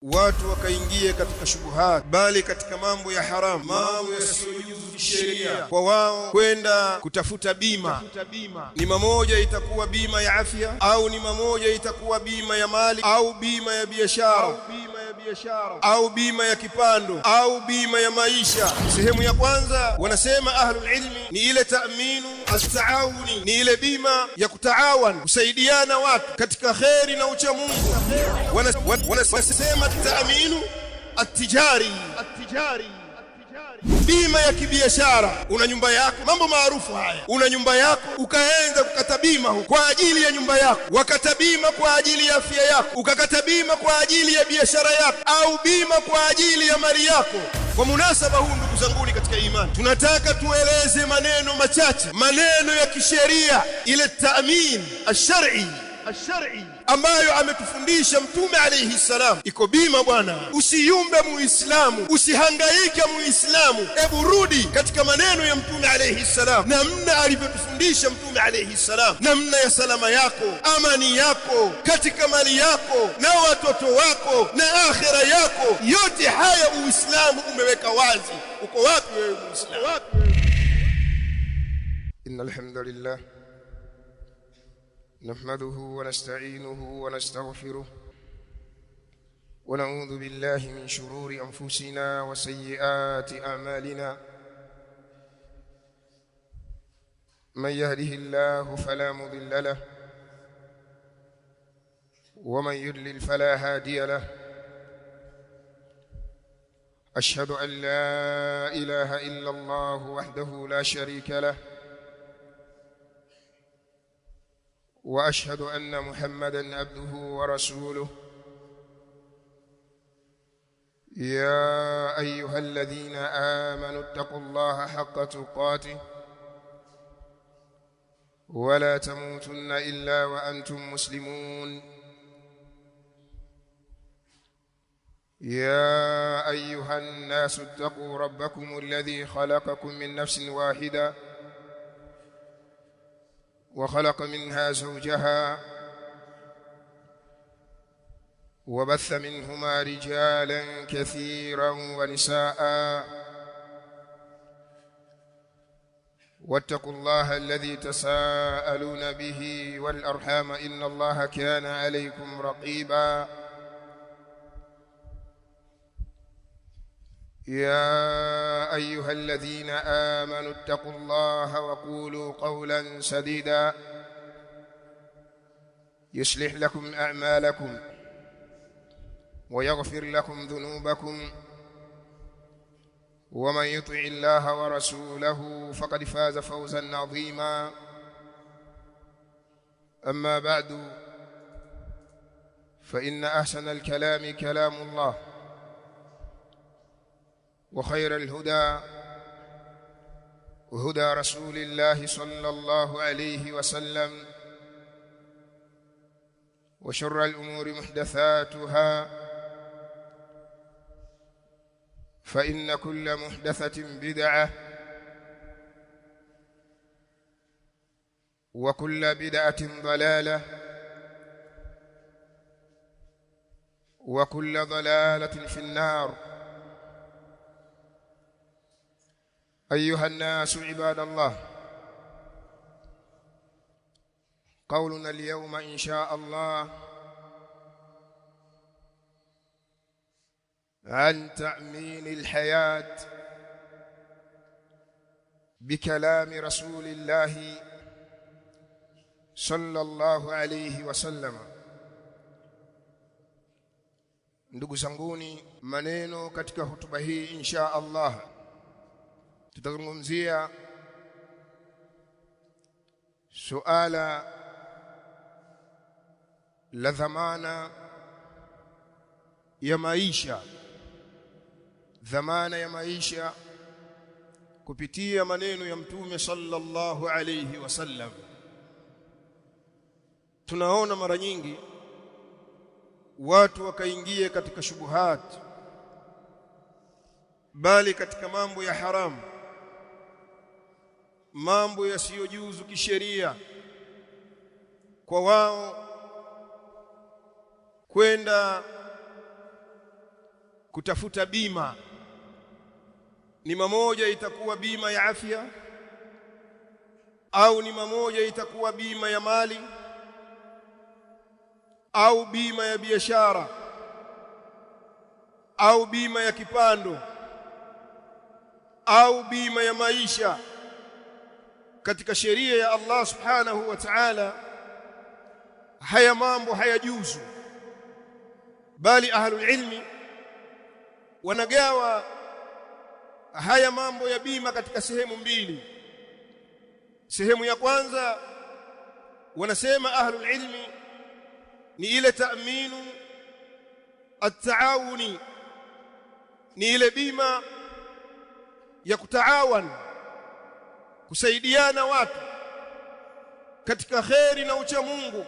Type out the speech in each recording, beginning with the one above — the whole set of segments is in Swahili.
watu wakaingia katika shubuhat, bali katika mambo ya haramu, mambo yasiyojuzu kisheria, kwa wao kwenda kutafuta bima. Ni mamoja itakuwa bima ya afya, au ni mamoja itakuwa bima ya mali, au bima ya biashara, au bima ya kipando, au bima ya maisha. Sehemu ya kwanza wanasema ahlul ilmi ni ile ta'minu as-taawuni, ni ile bima ya kutaawan, kusaidiana watu katika khairi na ucha Mungu. Wanasema ta'minu at-tijari, bima ya kibiashara. Una nyumba yako, mambo maarufu haya, una nyumba yako ukaanza kukata bima kwa ajili ya nyumba yako, wakata bima kwa ajili ya afya yako, ukakata bima kwa ajili ya biashara yako, au bima kwa ajili ya mali yako. Kwa munasaba huu, ndugu zanguni katika imani, tunataka tueleze maneno machache, maneno ya kisheria, ile ta'min ash-shar'i ambayo ametufundisha Mtume alayhi salam. Iko bima bwana, usiyumbe muislamu, usihangaike muislamu. Hebu rudi katika maneno ya Mtume alayhi salam, namna alivyotufundisha Mtume alayhi salam, namna ya salama yako, amani yako katika mali yako na watoto wako na akhira yako. Yote haya Uislamu umeweka wazi. Uko wapi wewe Muislamu? Innal hamdalillah نحمده ونستعينه ونستغفره ونعوذ بالله من شرور أنفسنا وسيئات أعمالنا. من يهده الله فلا مضل له ومن يضلل فلا هادي له. أشهد أن لا إله إلا الله وحده لا شريك له، وأشهد أن محمدًا عبده ورسوله. يا أيها الذين آمنوا اتقوا الله حق تقاته ولا تموتن إلا وأنتم مسلمون. يا أيها الناس اتقوا ربكم الذي خلقكم من نفس واحدة وخلق منها زوجها وبث منهما رجالا كثيرا ونساء. واتقوا الله الذي تساءلون به والأرحام إن الله كان عليكم رقيبا. يا أيها الذين آمنوا اتقوا الله وقولوا قولا سديدا يصلح لكم أعمالكم ويغفر لكم ذنوبكم، ومن يطع الله ورسوله فقد فاز فوزا عظيما. أما بعد، فإن أحسن الكلام كلام الله، وخير الهدى هدى رسول الله صلى الله عليه وسلم، وشر الأمور محدثاتها، فإن كل محدثة بدعة، وكل بدعة ضلالة، وكل ضلالة في النار. أيها الناس عباد الله، قولنا اليوم إن شاء الله عن تأمين الحياة بكلام رسول الله صلى الله عليه وسلم. Ndugu zanguni, maneno katika hutuba hii insha Allah tutazungumzia suala la dhamana ya maisha, dhamana ya maisha kupitia maneno ya Mtume sallallahu alayhi wasallam. Tunaona mara nyingi watu wakaingia katika shubuhat, bali katika mambo ya haramu, mambo yasiyojuzu kisheria, kwa wao kwenda kutafuta bima. Ni mamoja itakuwa bima ya afya, au ni mamoja itakuwa bima ya mali, au bima ya biashara, au bima ya kipando, au bima ya maisha. Katika sheria ya Allah subhanahu wa ta'ala haya mambo hayajuzu, bali ahlul ilmi wanagawa haya mambo ya bima katika sehemu mbili. Sehemu ya kwanza wanasema ahlul ilmi ni ile ta'minu at-taawuni, ni ile bima ya kutaawan, kusaidiana watu katika khairi na ucha Mungu.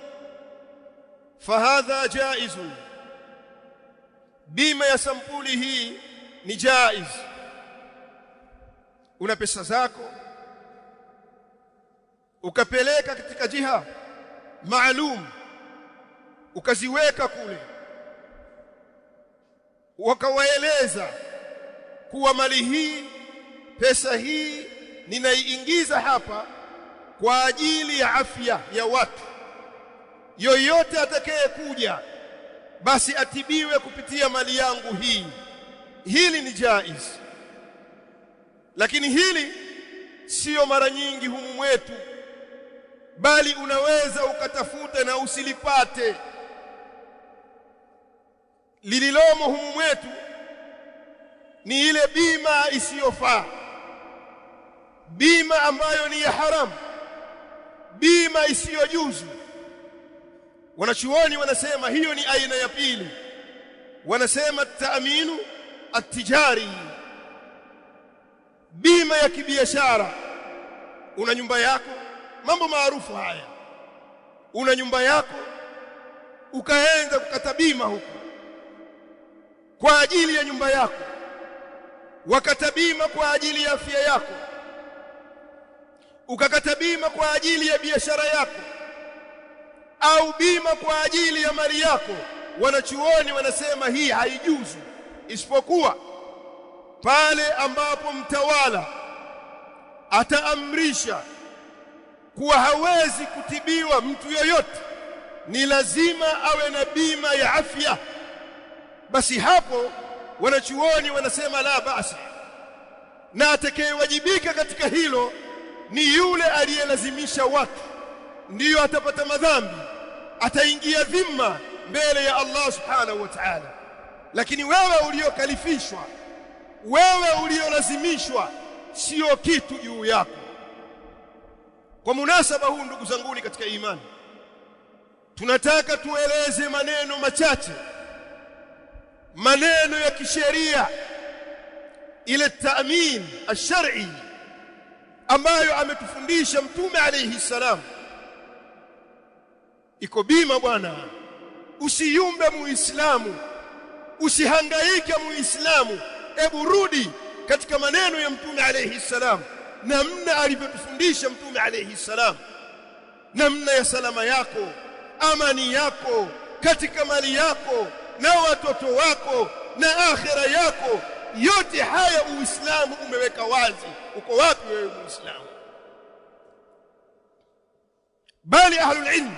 Fahadha jaizun, bima ya sampuli hii ni jaiz. Una pesa zako ukapeleka katika jiha maalum, ukaziweka kule, wakawaeleza kuwa mali hii, pesa hii ninaiingiza hapa kwa ajili ya afya ya watu, yoyote atakaye kuja basi atibiwe kupitia mali yangu hii. Hili ni jaiz, lakini hili sio mara nyingi humu mwetu, bali unaweza ukatafuta na usilipate. Lililomo humu mwetu ni ile bima isiyofaa, bima ambayo ni ya haramu, bima isiyojuzu. Wanachuoni wanasema hiyo ni aina ya pili, wanasema ta'minu at-tijari, bima ya kibiashara. Una nyumba yako, mambo maarufu haya, una nyumba yako ukaanza kukata bima huko kwa ajili ya nyumba yako, wakata bima kwa ajili ya afya yako, ukakata bima kwa ajili ya biashara yako, au bima kwa ajili ya mali yako. Wanachuoni wanasema hii haijuzu, isipokuwa pale ambapo mtawala ataamrisha kuwa hawezi kutibiwa mtu yoyote, ni lazima awe na bima ya afya, basi hapo wanachuoni wanasema la basi, na atakayewajibika katika hilo ni yule aliyelazimisha watu, ndiyo atapata madhambi, ataingia dhima mbele ya Allah subhanahu wa ta'ala. Lakini wewe uliokalifishwa, wewe uliolazimishwa, sio kitu juu yako. Kwa munasaba huu, ndugu zanguni katika imani, tunataka tueleze maneno machache, maneno ya kisheria, ile ta'min ash-shar'i ambayo ametufundisha Mtume alayhi salam. Iko bima bwana, usiyumbe muislamu, usihangaike muislamu. Hebu rudi katika maneno ya Mtume alayhi salam, namna alivyotufundisha Mtume alayhi salam, namna ya salama yako, amani yako katika mali yako na watoto wako na akhira yako. Yote haya Uislamu umeweka wazi. Uko wapi wewe Muislamu? Bali ahlul ilm,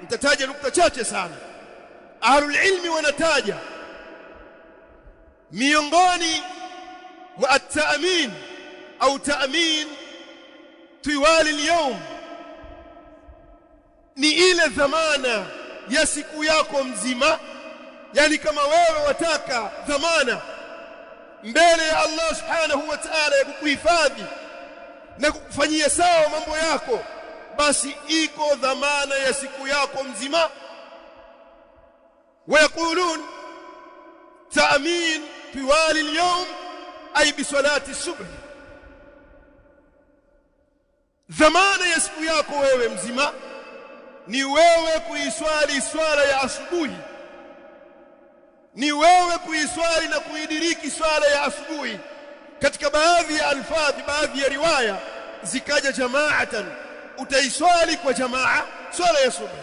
nitataja nukta chache sana. Ahlul ilmi wanataja miongoni mwa at-ta'min au ta'min tiwali al-yawm, ni ile dhamana ya siku yako mzima. Yani kama wewe wataka dhamana mbele ya Allah subhanahu wa ta'ala ya kukuhifadhi na kukufanyia sawa mambo yako, basi iko dhamana ya siku yako mzima. Wayakulun ta'min tiwali al-yawm ay bi salati subh, dhamana ya siku yako wewe mzima ni wewe kuiswali swala ya asubuhi, ni wewe kuiswali na kuidiriki swala ya asubuhi. Katika baadhi ya alfadhi, baadhi ya riwaya zikaja jamaatan, utaiswali kwa jamaa swala ya subuhi,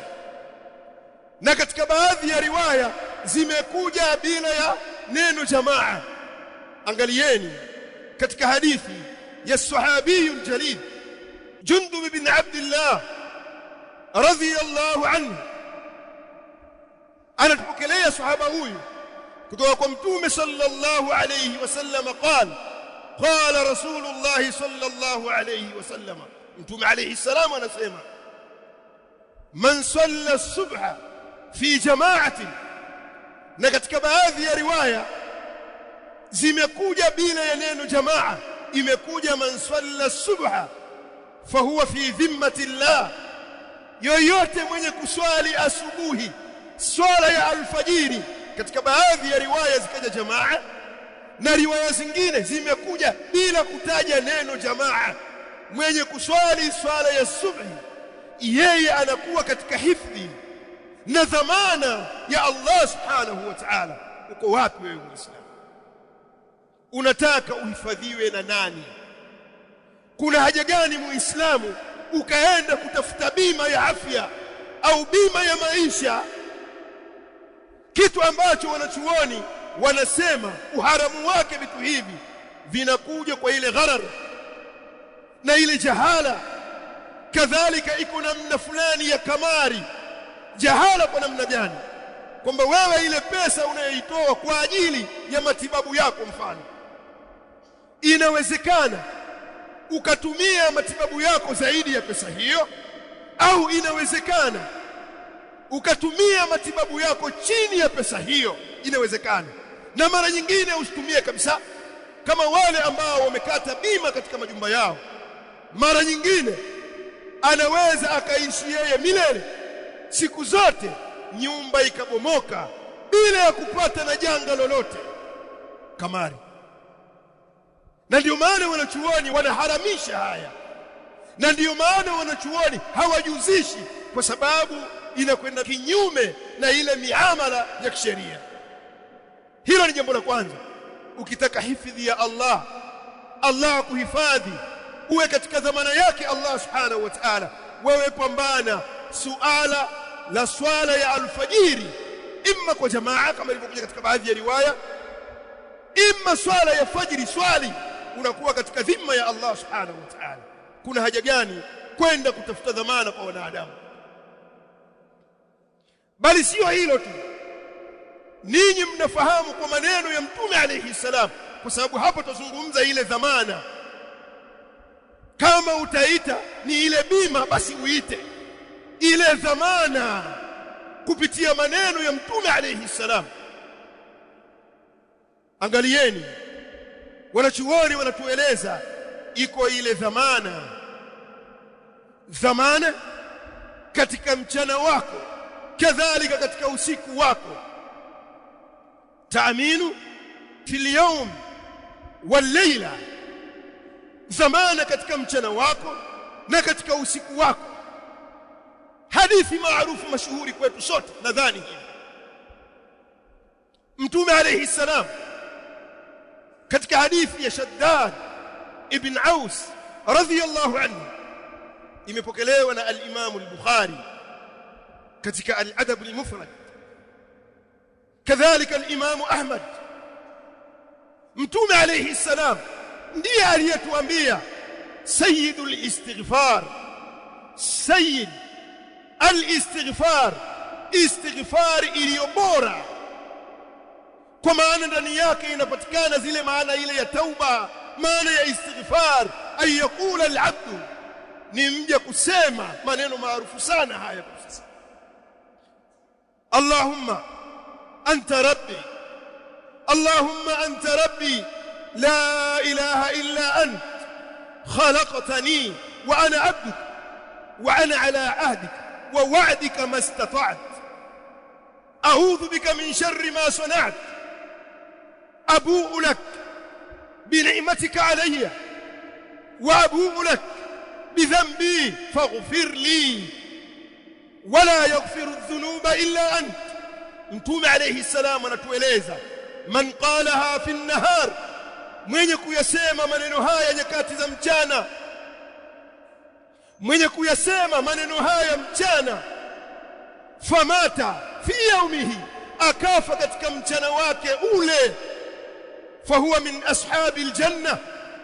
na katika baadhi ya riwaya zimekuja bila ya neno jamaa. Angalieni katika hadithi ya sahabi jalil Jundub ibn Abdullah radhiyallahu anhu, anatupokelea sahaba huyu kutoka kwa Mtume sallallahu alayhi wasallam qala Rasulullah sallallahu alayhi wasallam, Mtume alayhi salam anasema, man salla as-subha fi jama'atin. Na katika baadhi ya riwaya zimekuja bila ya neno jamaa, imekuja man salla as-subha fahuwa fi dhimmati llah, yoyote mwenye kuswali asubuhi swala ya alfajiri. Katika baadhi ya riwaya zikaja jamaa na riwaya zingine zimekuja bila kutaja neno jamaa. Mwenye kuswali swala ya subhi yeye anakuwa katika hifdhi na dhamana ya Allah subhanahu wa ta'ala. Uko wapi wewe Muislamu? Unataka uhifadhiwe na nani? Kuna haja gani Muislamu ukaenda kutafuta bima ya afya au bima ya maisha, kitu ambacho wanachuoni wanasema uharamu wake? Vitu hivi vinakuja kwa ile gharar na ile jahala. Kadhalika iko namna fulani ya kamari. Jahala kwa namna gani? Kwamba wewe ile pesa unayoitoa kwa ajili ya matibabu yako, mfano, inawezekana ukatumia matibabu yako zaidi ya pesa hiyo, au inawezekana ukatumia matibabu yako chini ya pesa hiyo, inawezekana. Na mara nyingine usitumie kabisa, kama wale ambao wamekata bima katika majumba yao. Mara nyingine anaweza akaishi yeye milele siku zote, nyumba ikabomoka bila ya kupata na janga lolote, kamari. Na ndio maana wanachuoni wanaharamisha haya, na ndio maana wanachuoni hawajuzishi, kwa sababu inakwenda kinyume na ile miamala ya kisheria. Hilo ni jambo la kwanza. Ukitaka hifadhi ya Allah kuhifadhi, uwe katika dhamana yake Allah subhanahu wa ta'ala, wewe pambana suala la swala ya alfajiri, imma kwa jamaa kama ilivyokuja katika baadhi ya riwaya, imma swala ya fajiri swali, unakuwa katika dhima ya Allah subhanahu wa ta'ala. Kuna haja gani kwenda kutafuta dhamana kwa wanadamu? Bali sio hilo tu, ninyi mnafahamu kwa maneno ya Mtume alayhi salam, kwa sababu hapo tuzungumza ile dhamana. Kama utaita ni ile bima, basi uite ile dhamana kupitia maneno ya Mtume alayhi salam. Angalieni, wanachuoni wanatueleza iko ile dhamana katika mchana wako, kadhalika katika usiku wako. Taaminu fil yawm wal layla, dhamana katika mchana wako na katika usiku wako. Hadithi maarufu mashuhuri kwetu sote nadhani hivi. Mtume alayhi salam katika hadithi ya Shaddad ibn Aus radhiyallahu anhu, imepokelewa na al-Imam al-Bukhari katika al-Adab al-Mufrad, kadhalika al-Imam Ahmad. Mtume alayhi salam ndiye aliyetuambia sayyidul istighfar, sayyid al-istighfar, istighfar iliyo bora, kwa maana ndani yake inapatikana zile maana ile ya tauba. Maana ya istighfar ay yaqula al-abdu, ni mja kusema maneno maarufu sana haya kwa sasa: Allahumma anta rabbi, Allahumma anta rabbi la ilaha illa ant khalaqtani wa ana abduk wa ana ala ahdik wa wa'dika ma istata'at a'udhu bika min sharri ma sana'at abu'u lak بنعمتك علي وأبوء لك بذنبي فاغفر لي ولا يغفر الذنوب إلا أنت. Mtume alayhi salam anatueleza, man qalaha fi an-nahar, mwenye kuyasema maneno haya nyakati za mchana, mwenye kuyasema maneno haya mchana, famata fi yawmihi, akafa katika mchana wake ule, fahuwa min ashabil janna,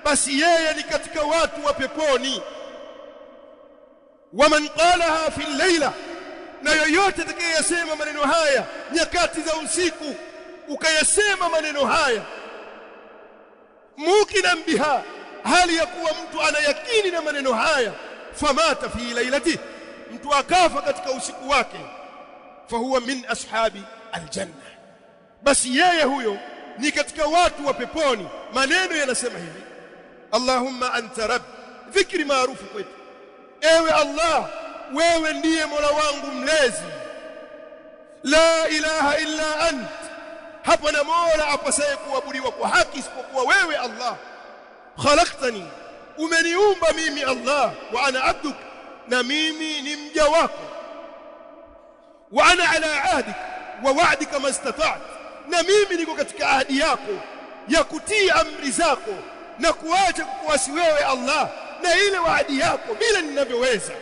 basi yeye ni katika watu wa peponi. Waman qalaha fi layla, na yoyote atakayesema maneno haya nyakati za usiku, ukayasema maneno haya mukinan biha, hali ya kuwa mtu anayakini na maneno haya, famata fi lailati, mtu akafa katika usiku wake, fahuwa min ashabi aljanna, basi yeye huyo ni katika watu wa peponi. Maneno yanasema hivi: Allahumma anta rabb, dhikri maarufu kwetu, ewe Allah, wewe ndiye Mola wangu mlezi, la ilaha illa ant, hapana mola apasaye kuabudiwa kwa haki isipokuwa wewe Allah. Khalaqtani, umeniumba mimi Allah, wa ana abduk, na mimi ni mja wako. Wa ana ala ahdik wa wa'dika mastata'tu, na mimi niko katika ahadi yako ya kutii amri zako na kuacha kukuasi wewe Allah na ile ahadi yako bila ninavyoweza.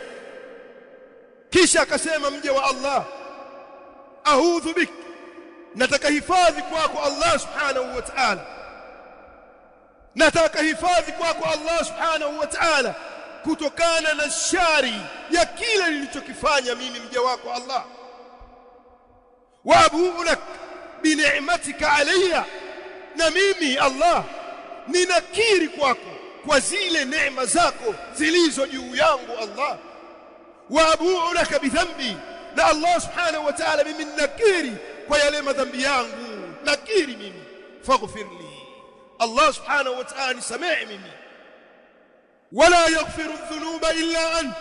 Kisha akasema mja wa Allah, a'udhu bik, nataka hifadhi kwako Allah subhanahu wa ta'ala, nataka hifadhi kwako Allah subhanahu wa ta'ala kutokana na shari ya kila nilichokifanya mimi mja wako Allah. Wa abu'u lak bi ni'matika alayya, na mimi Allah ninakiri kwako kwa zile neema zako zilizo juu yangu Allah. Wa abu'u laka bi dhanbi, na Allah subhanahu wa ta'ala mimi ninakiri kwa yale madhambi yangu, nakiri mimi, faghfir li, Allah subhanahu wa ta'ala nisamehe mimi. Wala yaghfiru dhunuba illa ant,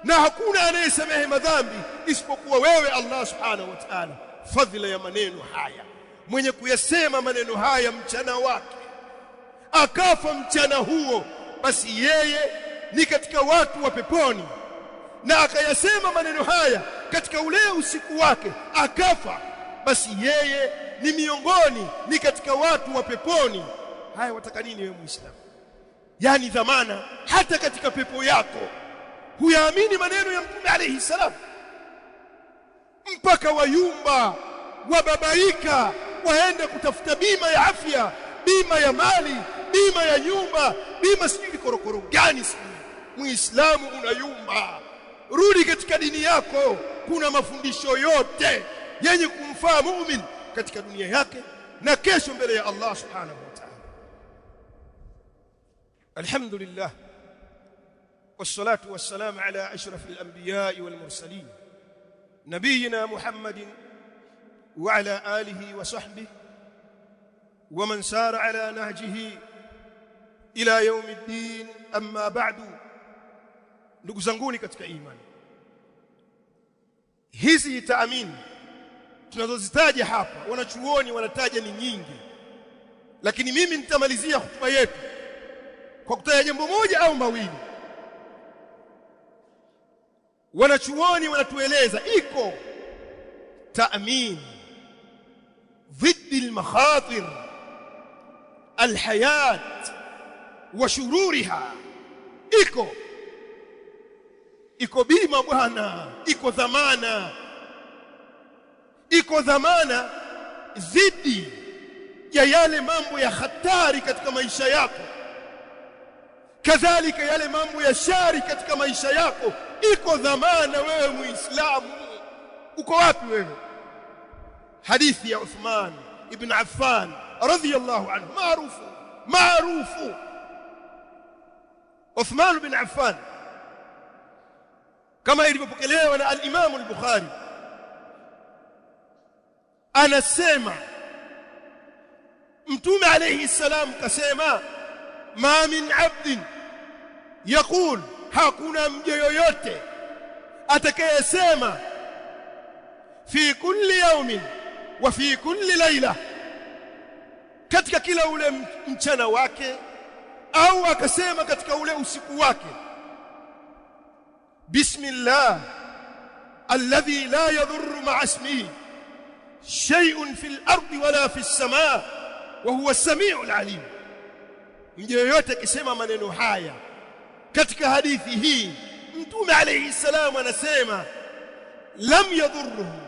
na hakuna anayesamehe madhambi isipokuwa wewe Allah subhanahu wa ta'ala. Fadhila ya maneno haya, mwenye kuyasema maneno haya mchana wake akafa mchana huo, basi yeye ni katika watu wa peponi. Na akayasema maneno haya katika ule usiku wake akafa, basi yeye ni miongoni, ni katika watu wa peponi. Haya, wataka nini wewe Muislamu? Yani dhamana hata katika pepo yako. Huyaamini maneno ya Mtume alayhi salam, mpaka wayumba wababaika, waende kutafuta bima ya afya, bima ya mali, bima ya nyumba, bima sijui korokoro gani. Muislamu unayumba, rudi katika dini yako. Kuna mafundisho yote yenye kumfaa muumini katika dunia yake na kesho mbele ya Allah subhanahu wa ta'ala. Alhamdulillah, wassalatu wassalamu ala ashrafil anbiya'i wal mursalin, nabiyina Muhammadin wa ala alihi wa sahbihi wa man sara ala nahjihi ila yawmiddin. Amma ba'du, ndugu zanguni katika imani, hizi taamini tunazozitaja hapa wanachuoni wanataja ni nyingi, lakini mimi nitamalizia hotuba yetu kwa kutaja jambo moja au mawili. Wanachuoni wanatueleza iko taamin dhidi al-makhatir al-hayat wa shururiha. Iko bima bwana, iko dhamana dhidi ya yale mambo ya hatari katika maisha yako, kadhalika yale mambo ya shari katika maisha yako. Iko dhamana wewe Muislamu. Uko wapi wewe? Hadithi ya Uthman ibn Affan radhiyallahu anhu maarufu. Uthman ibn Affan kama ilivyopokelewa na al-Imam al-Bukhari, anasema Mtume alayhi salam kasema, ma min abdin yaqul, hakuna mja yoyote atakayesema fi kulli yawmin wa fi kulli layla, katika kila ule mchana wake au akasema katika ule usiku wake, bismillah alladhi la yadhurru ma'a ismihi shay'un fil ardi wala fis samaa wa huwa as-sami'ul 'alim. Mja yoyote akisema maneno haya katika hadithi hii, Mtume alayhi salam anasema lam yadhurruhu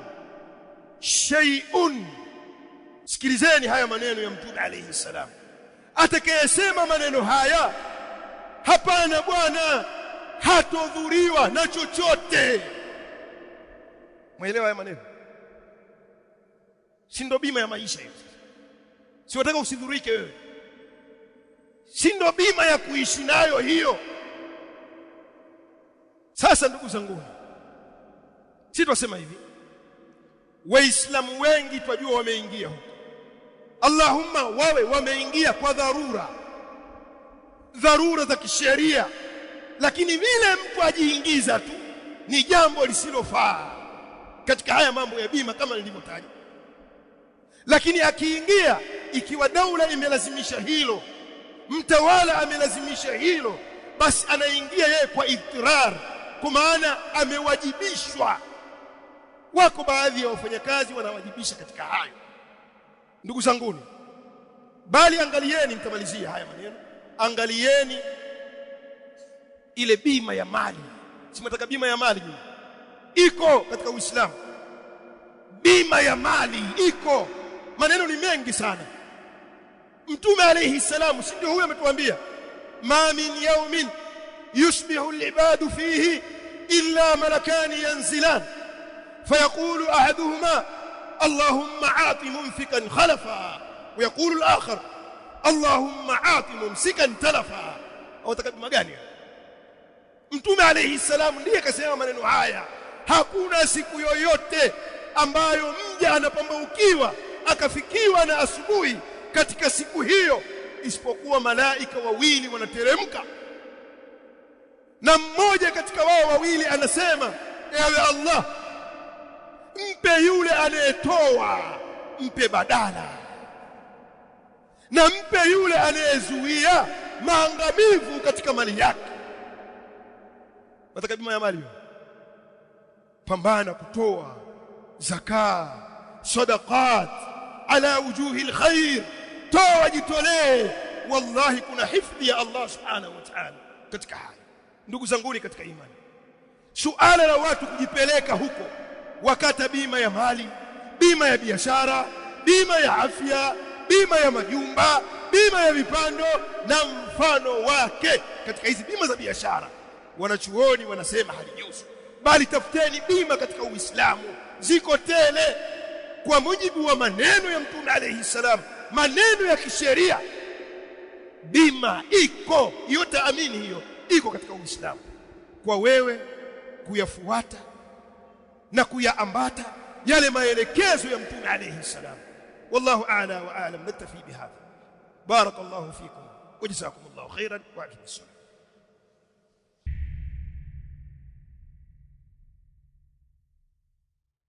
shay'un. Sikilizeni haya maneno ya Mtume alayhi salam. Atakayesema maneno haya, hapana bwana, hatodhuriwa na chochote. Muelewa haya maneno? Si ndo bima ya maisha hiyo? Si wataka usidhurike wewe? Si ndo bima ya kuishi nayo hiyo? Sasa ndugu zangu, si twasema hivi, waislamu wengi twajua wameingia huko, Allahumma wawe wameingia kwa dharura za kisheria, lakini vile mtu ajiingiza tu ni jambo lisilofaa katika haya mambo ya bima kama nilivyotaja. Lakini akiingia, ikiwa daula imelazimisha hilo, mtawala amelazimisha hilo, basi anaingia yeye kwa idtirar, kwa maana amewajibishwa. Wako baadhi ya wafanyakazi wanawajibisha katika hayo, ndugu zanguni. Bali angalieni, mtamalizia haya maneno, angalieni ile bima ya mali. Simetaka bima ya mali iko katika Uislamu. Bima ya mali iko, maneno ni mengi sana. Mtume alayhi salamu, si ndio huyo ametuambia, ma min yawmin yusbihu al-ibadu fihi illa malakani yanzilan fayaqulu ahaduhuma allahumma aati munfikan khalafa wa yaqulu al-akhar allahumma aati mumsikan talafa. Au takabima gani? Mtume alayhi salamu ndiye akasema maneno haya. Hakuna siku yoyote ambayo mja anapambaukiwa akafikiwa na asubuhi katika siku hiyo, isipokuwa malaika wawili wanateremka, na mmoja katika wao wawili anasema, ewe Allah, mpe yule anayetoa, mpe badala, na mpe yule anayezuia maangamivu katika mali yake. Nataka bima ya mali. Pambana kutoa zaka, sadaqat ala wujuhi alkhair, toa, jitolee. Wallahi kuna hifdhi ya Allah subhanahu wa ta'ala katika haya. Ndugu zanguni katika imani, suala la watu kujipeleka huko wakata bima ya mali, bima ya biashara, bima ya afya, bima ya majumba, bima ya vipando na mfano wake katika hizi bima za biashara, wanachuoni wanasema halijuzu. Bali tafuteni bima katika Uislamu, ziko tele kwa mujibu wa maneno ya Mtume alayhi salam, maneno ya kisheria. Bima iko, yote amini, hiyo iko katika Uislamu, kwa wewe kuyafuata na kuyaambata yale maelekezo ya Mtume alayhi salam. Wallahu a'la wa a'lam. Naktafi bihadha. Barakallahu fikum wa jazakumullahu khairan wa aqimus salam.